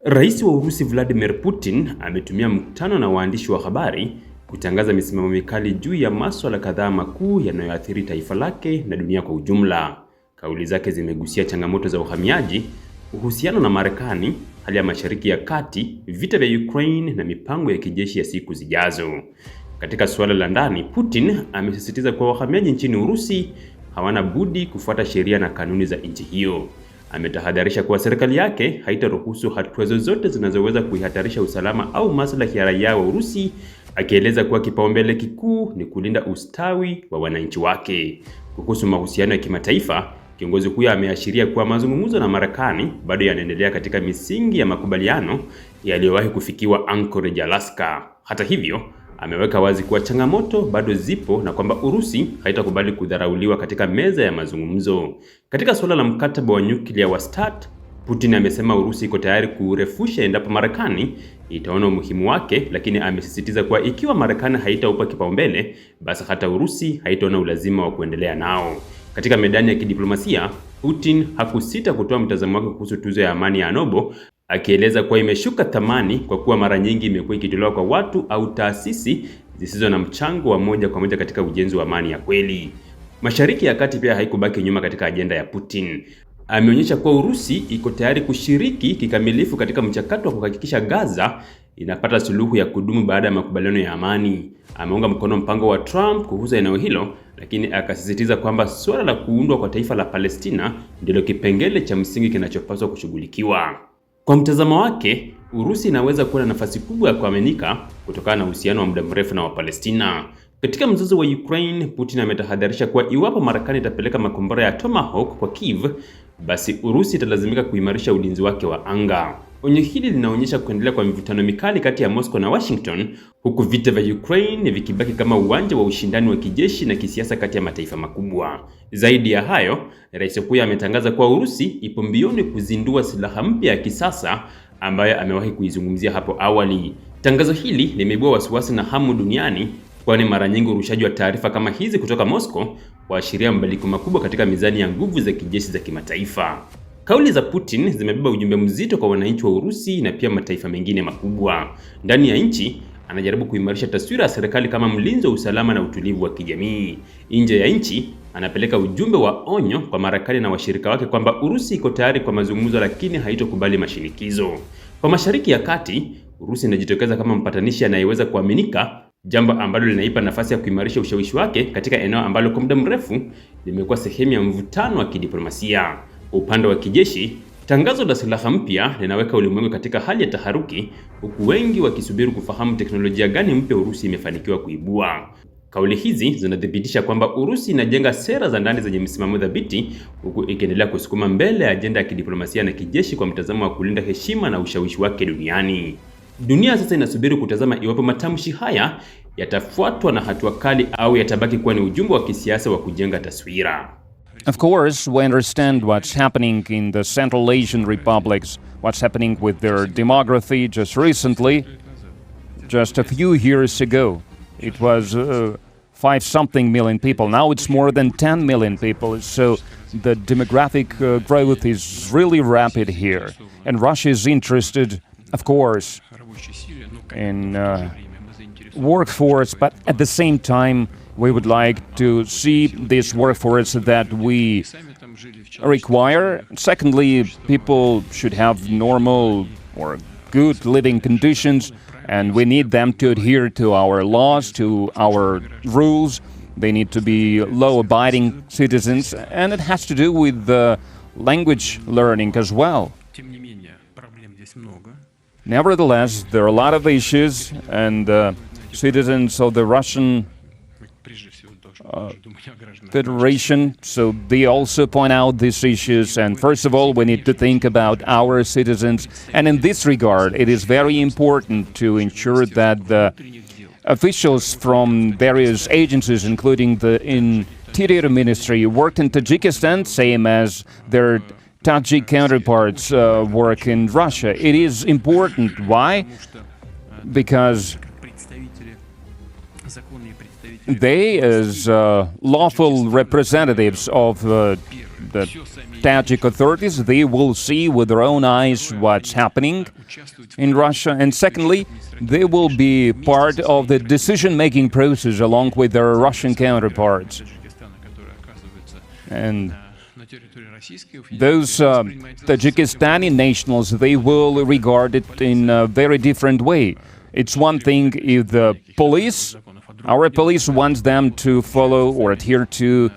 Rais wa Urusi Vladimir Putin ametumia mkutano na waandishi wa habari kutangaza misimamo mikali juu ya masuala kadhaa makuu yanayoathiri taifa lake na dunia kwa ujumla. Kauli zake zimegusia changamoto za uhamiaji, uhusiano na Marekani, hali ya Mashariki ya Kati, vita vya Ukraine na mipango ya kijeshi ya siku zijazo. Katika suala la ndani, Putin amesisitiza kuwa wahamiaji nchini Urusi hawana budi kufuata sheria na kanuni za nchi hiyo. Ametahadharisha kuwa serikali yake haitaruhusu hatua zozote zinazoweza kuihatarisha usalama au maslahi ya raia wa Urusi, akieleza kuwa kipaumbele kikuu ni kulinda ustawi wa wananchi wake. Kuhusu mahusiano ya kimataifa, kiongozi huyo ameashiria kuwa mazungumzo na Marekani bado yanaendelea katika misingi ya makubaliano yaliyowahi kufikiwa Anchorage, Alaska. Hata hivyo, ameweka wazi kuwa changamoto bado zipo na kwamba Urusi haitakubali kudharauliwa katika meza ya mazungumzo. Katika suala la mkataba wa nyuklia wa START, Putin amesema Urusi iko tayari kurefusha endapo Marekani itaona umuhimu wake, lakini amesisitiza kuwa ikiwa Marekani haitaupa kipaumbele, basi hata Urusi haitaona ulazima wa kuendelea nao. Katika medani ya kidiplomasia, Putin hakusita kutoa mtazamo wake kuhusu tuzo ya amani ya Nobel, akieleza kuwa imeshuka thamani kwa kuwa mara nyingi imekuwa ikitolewa kwa watu au taasisi zisizo na mchango wa moja kwa moja katika ujenzi wa amani ya kweli. Mashariki ya Kati pia haikubaki nyuma katika ajenda ya Putin. Ameonyesha kuwa Urusi iko tayari kushiriki kikamilifu katika mchakato wa kuhakikisha Gaza inapata suluhu ya kudumu baada ya makubaliano ya amani. Ameunga mkono mpango wa Trump kuhusu eneo hilo, lakini akasisitiza kwamba suala la kuundwa kwa taifa la Palestina ndilo kipengele cha msingi kinachopaswa kushughulikiwa. Kwa mtazamo wake, Urusi inaweza kuwa na nafasi kubwa ya kuaminika kutokana na uhusiano wa muda mrefu na Wapalestina. Katika mzozo wa Ukraine, Putin ametahadharisha kuwa iwapo Marekani itapeleka makombora ya Tomahawk kwa Kiev, basi Urusi italazimika kuimarisha ulinzi wake wa anga. Onyo hili linaonyesha kuendelea kwa mivutano mikali kati ya Moscow na Washington, huku vita vya Ukraine vikibaki kama uwanja wa ushindani wa kijeshi na kisiasa kati ya mataifa makubwa. Zaidi ya hayo, rais huyo ametangaza kuwa Urusi ipo mbioni kuzindua silaha mpya ya kisasa ambayo amewahi kuizungumzia hapo awali. Tangazo hili limeibua wasiwasi na hamu duniani, kwani mara nyingi urushaji wa taarifa kama hizi kutoka Moscow huashiria mabadiliko makubwa katika mizani ya nguvu za kijeshi za kimataifa. Kauli za Putin zimebeba ujumbe mzito kwa wananchi wa Urusi na pia mataifa mengine makubwa. Ndani ya nchi, anajaribu kuimarisha taswira ya serikali kama mlinzi wa usalama na utulivu wa kijamii. Nje ya nchi, anapeleka ujumbe wa onyo kwa Marekani na washirika wake kwamba Urusi iko tayari kwa mazungumzo, lakini haitokubali mashinikizo. Kwa Mashariki ya Kati, Urusi inajitokeza kama mpatanishi anayeweza kuaminika, jambo ambalo linaipa nafasi ya kuimarisha ushawishi wake katika eneo ambalo kwa muda mrefu limekuwa sehemu ya mvutano wa kidiplomasia. Upande wa kijeshi, tangazo la silaha mpya linaweka ulimwengu katika hali ya taharuki, huku wengi wakisubiri kufahamu teknolojia gani mpya Urusi imefanikiwa kuibua. Kauli hizi zinathibitisha kwamba Urusi inajenga sera za ndani zenye msimamo thabiti, huku ikiendelea kusukuma mbele ya ajenda ya kidiplomasia na kijeshi kwa mtazamo wa kulinda heshima na ushawishi wake duniani. Dunia sasa inasubiri kutazama iwapo matamshi haya yatafuatwa na hatua kali au yatabaki kuwa ni ujumbe wa kisiasa wa kujenga taswira. Of course, we understand what's happening in the Central Asian republics, what's happening with their demography just recently. Just a few years ago, it was 5-something million people. Now it's more than 10 million people. So the demographic growth is really rapid here. And Russia is interested, of course, in workforce, but at the same time, we would like to see this workforce that we require. Secondly, people should have normal or good living conditions, and we need them to adhere to our laws, to our rules. They need to be law-abiding citizens, and it has to do with language learning as well. Nevertheless, there are a lot of issues, and citizens of the Russian Federation, so they also point out these issues, and first of all we need to think about our citizens, and in this regard it is very important to ensure that the officials from various agencies, including the Interior Ministry, worked in Tajikistan, same as their Tajik counterparts work in Russia. It is important. Why? Because they, as lawful representatives of the Tajik authorities, they will see with their own eyes what's happening in Russia. And secondly, they will be part of the decision-making process along with their Russian counterparts. And those Tajikistani nationals, they will regard it in a very different way. It's one thing if the police, our police wants them to follow or adhere to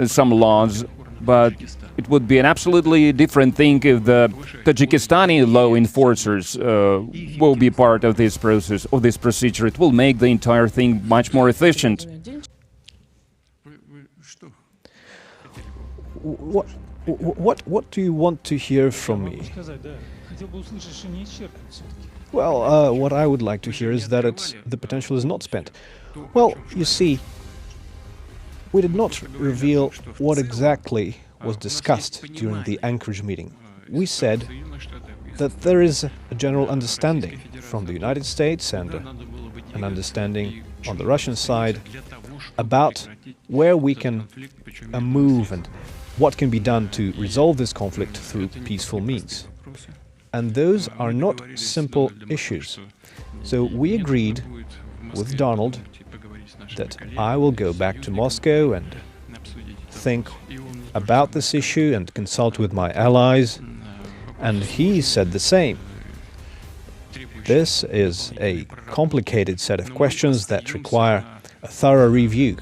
some laws, but it would be an absolutely different thing if the Tajikistani law enforcers will be part of this process, of this procedure. It will make the entire thing much more efficient. What do you want to hear from me? Well, what I would like to hear is that the potential is not spent. Well, you see, we did not reveal what exactly was discussed during the Anchorage meeting. We said that there is a general understanding from the United States and an understanding on the Russian side about where we can move and what can be done to resolve this conflict through peaceful means. And those are not simple issues. So we agreed with Donald that I will go back to Moscow and think about this issue and consult with my allies, and he said the same. This is a complicated set of questions that require a thorough review,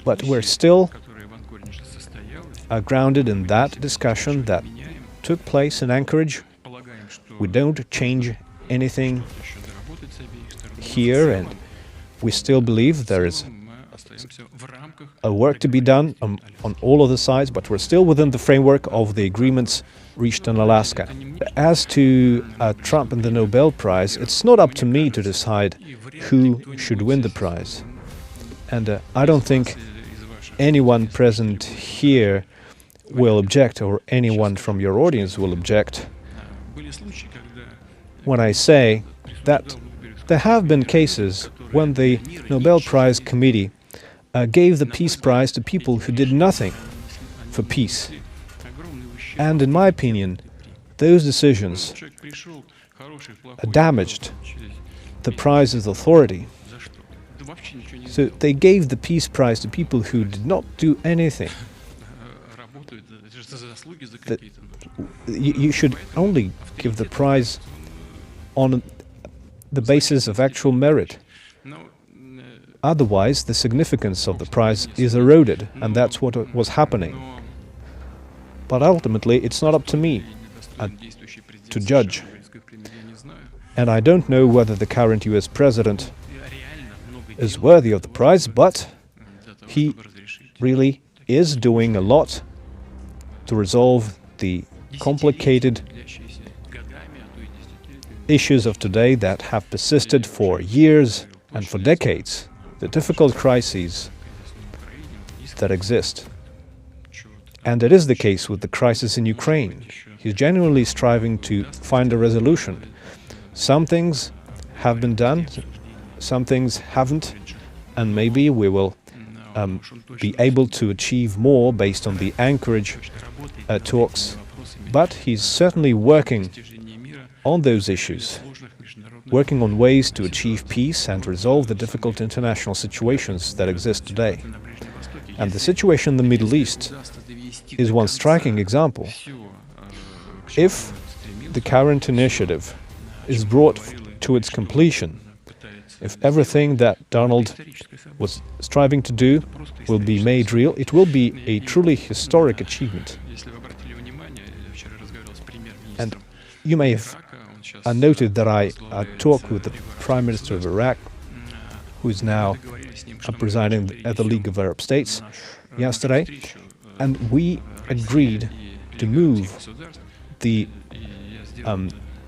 but we're still grounded in that discussion that took place in Anchorage. We don't change anything here, and we still believe there is a work to be done on all of the sides, but we're still within the framework of the agreements reached in Alaska. As to Trump and the Nobel Prize, it's not up to me to decide who should win the prize. And I don't think anyone present here will object, or anyone from your audience will object, when I say that there have been cases when the Nobel Prize Committee gave the Peace Prize to people who did nothing for peace. And in my opinion, those decisions damaged the prize's authority. So they gave the Peace Prize to people who did not do anything. That you should only give the prize on the basis of actual merit. Otherwise, the significance of the prize is eroded, and that's what was happening. But ultimately, it's not up to me to judge. And I don't know whether the current US president is worthy of the prize, but he really is doing a lot to resolve the complicated issues of today that have persisted for years and for decades, the difficult crises that exist. And it is the case with the crisis in Ukraine. He's genuinely striving to find a resolution. Some things have been done, some things haven't, and maybe we will be able to achieve more based on the Anchorage talks. But he's certainly working on those issues, working on ways to achieve peace and resolve the difficult international situations that exist today. And the situation in the Middle East is one striking example. If the current initiative is brought to its completion, if everything that Donald was striving to do will be made real, it will be a truly historic achievement. And you may have noted that I talked with the Prime Minister of Iraq, who is now presiding at the League of Arab States, yesterday, and we agreed to move the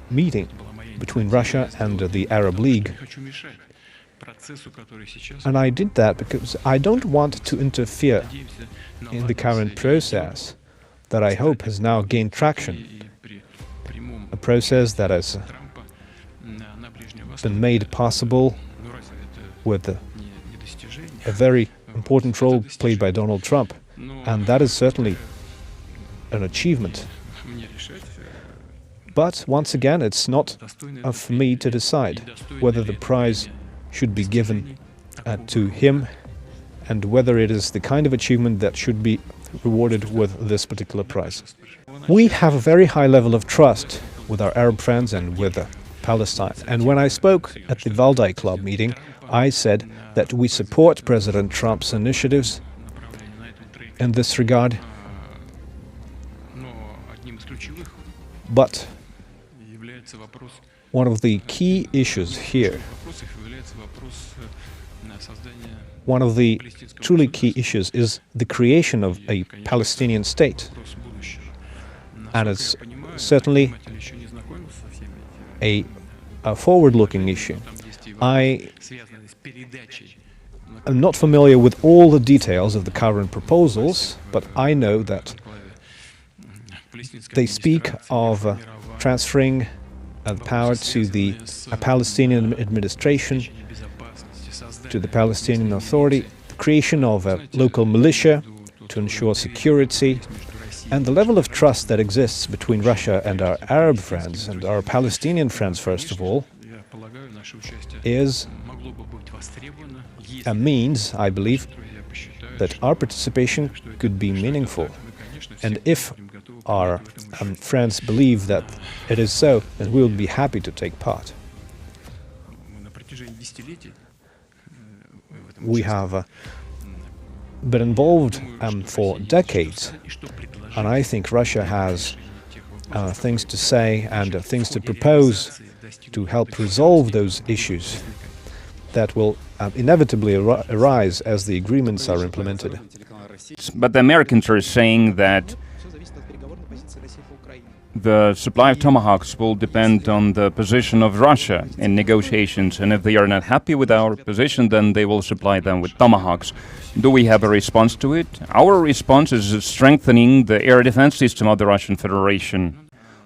meeting between Russia and the Arab League. And I did that because I don't want to interfere in the current process that I hope has now gained traction, a process that has been made possible with a very important role played by Donald Trump. and that is certainly an achievement. But once again, it's not for me to decide whether the prize should be given to him and whether it is the kind of achievement that should be rewarded with this particular prize. We have a very high level of trust with our Arab friends and with Palestine. And when I spoke at the Valdai Club meeting, I said that we support President Trump's initiatives in this regard. But one of the key issues here, one of the truly key issues is the creation of a Palestinian state. And it's certainly a forward-looking issue. I am not familiar with all the details of the current proposals, but I know that they speak of transferring power to the Palestinian administration, to the Palestinian Authority, the creation of a local militia to ensure security, and the level of trust that exists between Russia and our Arab friends, and our Palestinian friends first of all, is a means, I believe, that our participation could be meaningful. And if our friends believe that it is so, then we will be happy to take part. We have been involved for decades, and I think Russia has things to say and things to propose to help resolve those issues that will inevitably arise as the agreements are implemented. But the Americans are saying that the supply of tomahawks will depend on the position of Russia in negotiations, and if they are not happy with our position, then they will supply them with tomahawks. Do we have a response to it? Our response is strengthening the air defense system of the Russian Federation.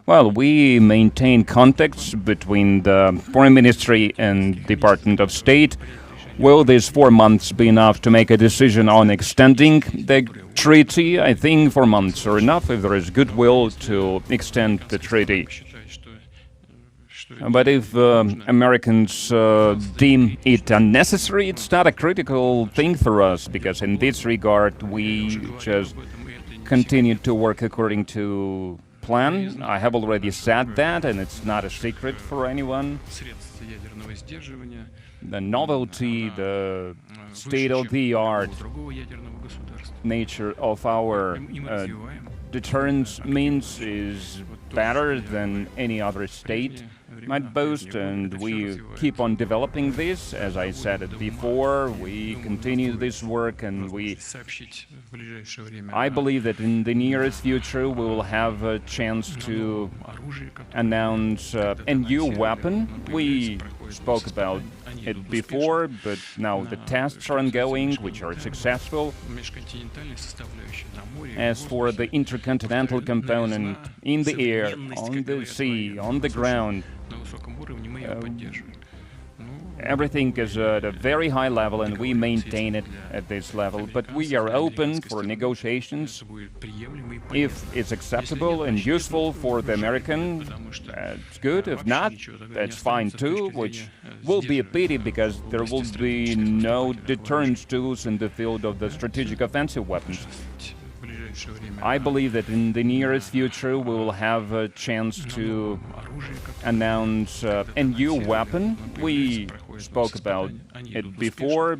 Well, we maintain contacts between the Foreign Ministry and Department of State. Will these 4 months be enough to make a decision on extending the treaty? I think 4 months are enough if there is goodwill to extend the treaty. But if Americans deem it unnecessary, it's not a critical thing for us, because in this regard we just continue to work according to plan. I have already said that, and it's not a secret for anyone. The novelty, the state-of-the-art nature of our deterrence means is better than any other state might boast, and we keep on developing this. As I said it before, we continue this work, and I believe that in the nearest future we will have a chance to announce a new weapon. We spoke about it before, but now the tests are ongoing, which are successful. As for the intercontinental component, in the air, on the sea, on the ground, everything is at a very high level, and we maintain it at this level. But we are open for negotiations. If it's acceptable and useful for the American, that's good. If not, that's fine too, which will be a pity, because there will be no deterrence tools in the field of the strategic offensive weapons. I believe that in the nearest future we will have a chance to announce a new weapon. We spoke about it before.